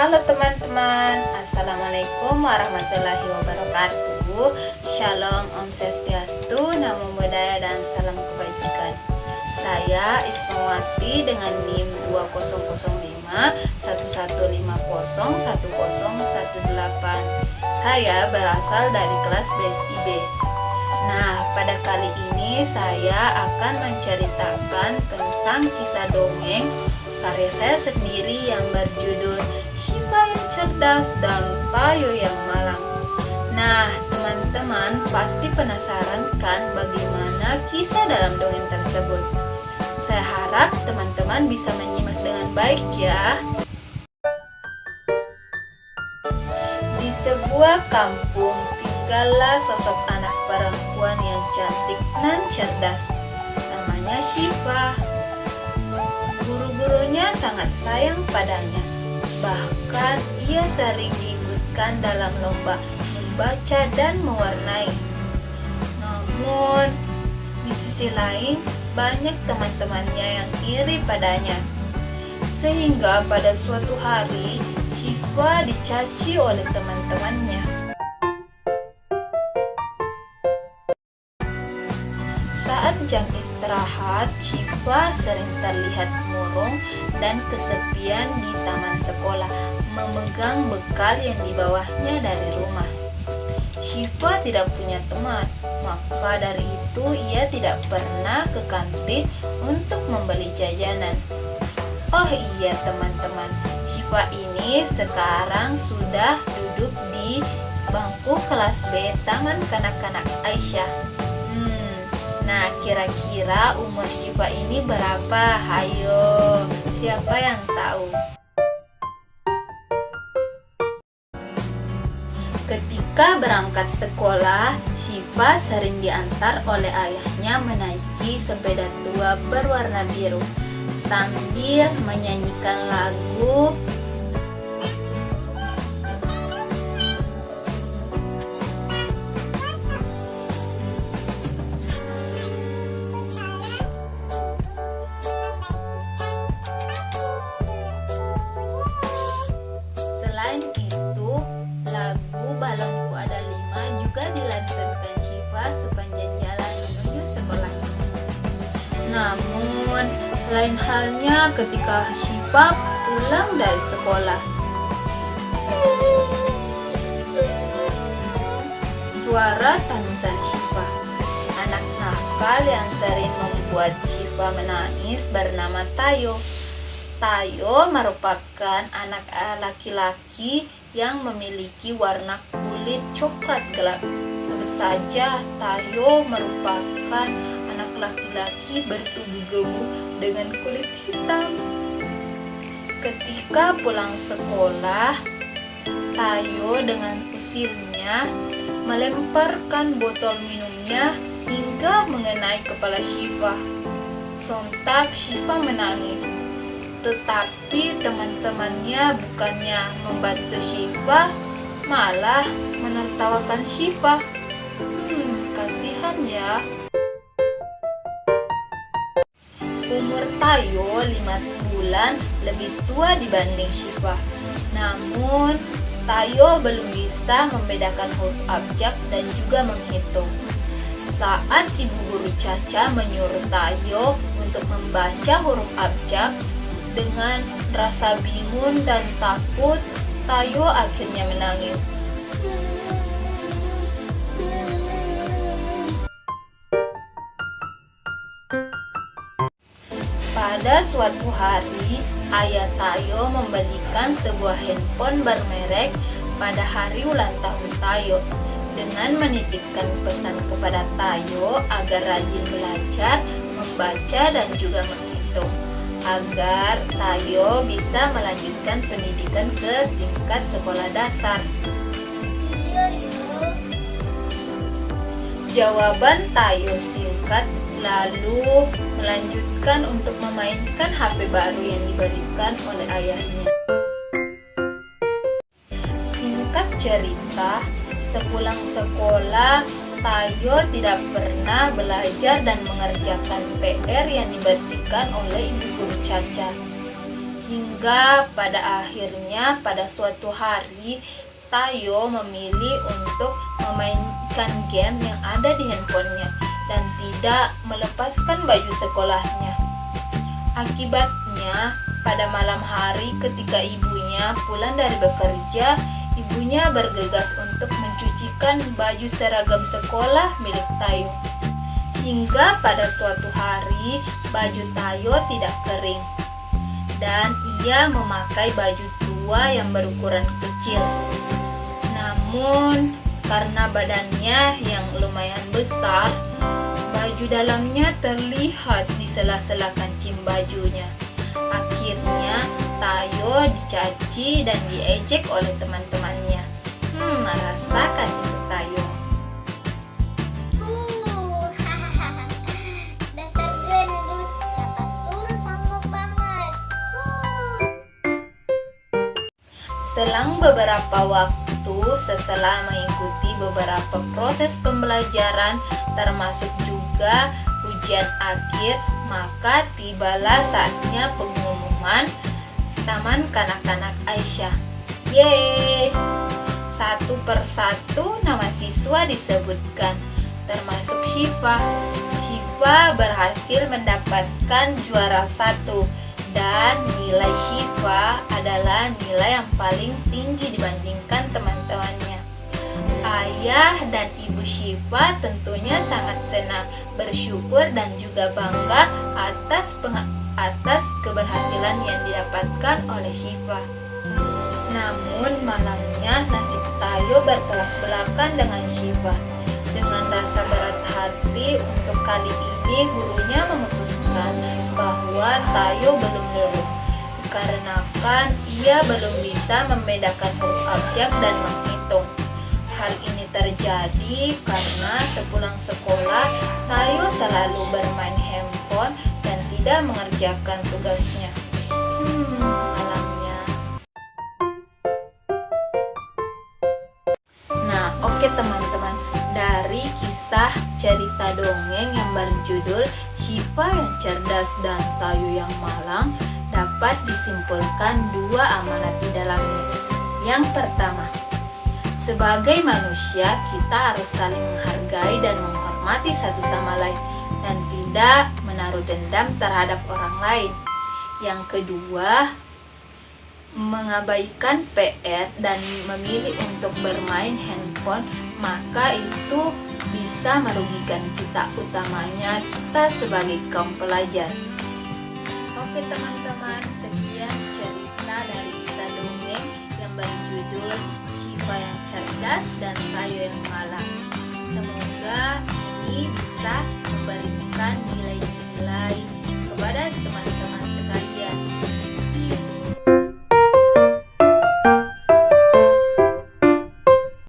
Halo teman-teman, Assalamualaikum warahmatullahi wabarakatuh. Shalom, Om Swastiastu, Namo Buddhaya, dan salam kebajikan. Saya Ismawati dengan NIM 2005 1150 1018. Saya berasal dari kelas BSIB. Nah, pada kali ini saya akan menceritakan tentang kisah dongeng karya saya sendiri yang berjudul Syifa yang Cerdas dan Tayo yang Malang. Nah, teman-teman pasti penasaran kan bagaimana kisah dalam dongeng tersebut. Saya harap teman-teman bisa menyimak dengan baik ya. Di sebuah kampung tinggallah sosok anak perempuan yang cantik dan cerdas. Namanya Syifa. Guru-gurunya sangat sayang padanya. Bahkan ia sering diikutkan dalam lomba membaca dan mewarnai. Namun, di sisi lain, banyak teman-temannya yang iri padanya. Sehingga pada suatu hari, Syifa dicaci oleh teman-temannya. Saat jam istirahat, Syifa sering terlihat murung dan kesepian di taman sekolah, memegang bekal yang dibawanya dari rumah. Syifa tidak punya teman, maka dari itu ia tidak pernah ke kantin untuk membeli jajanan. Oh iya teman-teman, Syifa ini sekarang sudah duduk di bangku kelas B Taman Kanak-kanak Aisyah. Nah, kira-kira umur Syifa ini berapa? Hayo, siapa yang tahu? Ketika berangkat sekolah, Syifa sering diantar oleh ayahnya menaiki sepeda tua berwarna biru sambil menyanyikan lagu Selain itu, lagu Balonku Ada 5 juga dilantunkan Syifa sepanjang jalan menuju sekolah. Namun, lain halnya ketika Syifa pulang dari sekolah. Suara tangisan Syifa, anak nakal yang sering membuat Syifa menangis, bernama Tayo. Tayo merupakan anak laki-laki yang memiliki warna kulit coklat gelap. Sebut saja Tayo merupakan anak laki-laki bertubuh gemuk dengan kulit hitam. Ketika pulang sekolah, Tayo dengan usilnya melemparkan botol minumnya hingga mengenai kepala Syifa. Sontak Syifa menangis. Tetapi teman-temannya bukannya membantu Syifa, malah menertawakan Syifa. Kasihan ya. Umur Tayo 5 bulan lebih tua dibanding Syifa. Namun, Tayo belum bisa membedakan huruf abjad dan juga menghitung. Saat ibu guru Caca menyuruh Tayo untuk membaca huruf abjad, dengan rasa bingung dan takut, Tayo akhirnya menangis. Pada suatu hari, ayah Tayo membelikan sebuah handphone bermerek pada hari ulang tahun Tayo dengan menitipkan pesan kepada Tayo agar rajin belajar, membaca, dan juga menghitung, agar Tayo bisa melanjutkan pendidikan ke tingkat sekolah dasar. Jawaban Tayo singkat, lalu melanjutkan untuk memainkan HP baru yang diberikan oleh ayahnya. Singkat cerita, sepulang sekolah, Tayo tidak pernah belajar dan mengerjakan PR yang diberikan oleh ibu guru Caca. Hingga pada akhirnya pada suatu hari Tayo memilih untuk memainkan game yang ada di handphonenya dan tidak melepaskan baju sekolahnya. Akibatnya, pada malam hari ketika ibunya pulang dari bekerja, ibunya bergegas untuk mencucikan baju seragam sekolah milik Tayo. Hingga pada suatu hari, baju Tayo tidak kering dan ia memakai baju tua yang berukuran kecil. Namun, karena badannya yang lumayan besar, baju dalamnya terlihat di sela-sela kancing bajunya. Akhirnya, Tayo dicaci dan diejek oleh teman-temannya. Rasakan itu, Tayo. Dasar gendut, kata suruh sama banget. Selang beberapa waktu setelah mengikuti beberapa proses pembelajaran termasuk juga ujian akhir, maka tibalah saatnya pengumuman Taman Kanak-kanak Aisyah. Yeay! Satu persatu nama siswa disebutkan, termasuk Syifa. Syifa berhasil mendapatkan juara 1 dan nilai Syifa adalah nilai yang paling tinggi dibandingkan teman-temannya. Ayah dan ibu Syifa tentunya sangat senang, bersyukur dan juga bangga atas keberhasilan yang didapatkan oleh Syifa. Namun malamnya nasib Tayo bertolak belakang dengan Syifa. Dengan rasa berat hati untuk kali ini gurunya memutuskan bahwa Tayo belum lulus dikarenakan ia belum bisa membedakan huruf abjad dan menghitung. Hal ini terjadi karena sepulang sekolah Tayo selalu bermain handphone dan tidak mengerjakan tugasnya. Malamnya. Nah, oke teman-teman, dari kisah cerita dongeng yang berjudul Syifa yang cerdas dan Tayo yang malang dapat disimpulkan 2 amanat di dalamnya. Yang pertama, sebagai manusia kita harus saling menghargai dan menghormati satu sama lain dan tidak menaruh dendam terhadap orang lain. Yang kedua, mengabaikan PR dan memilih untuk bermain handphone, maka itu bisa merugikan kita, utamanya kita sebagai kaum pelajar. Oke teman-teman, sekian cerita dari kisah dongeng yang berjudul Syifa yang cerdas dan Tayo yang malang. Semoga ini bisa memberikan nilai-nilai kepada teman-teman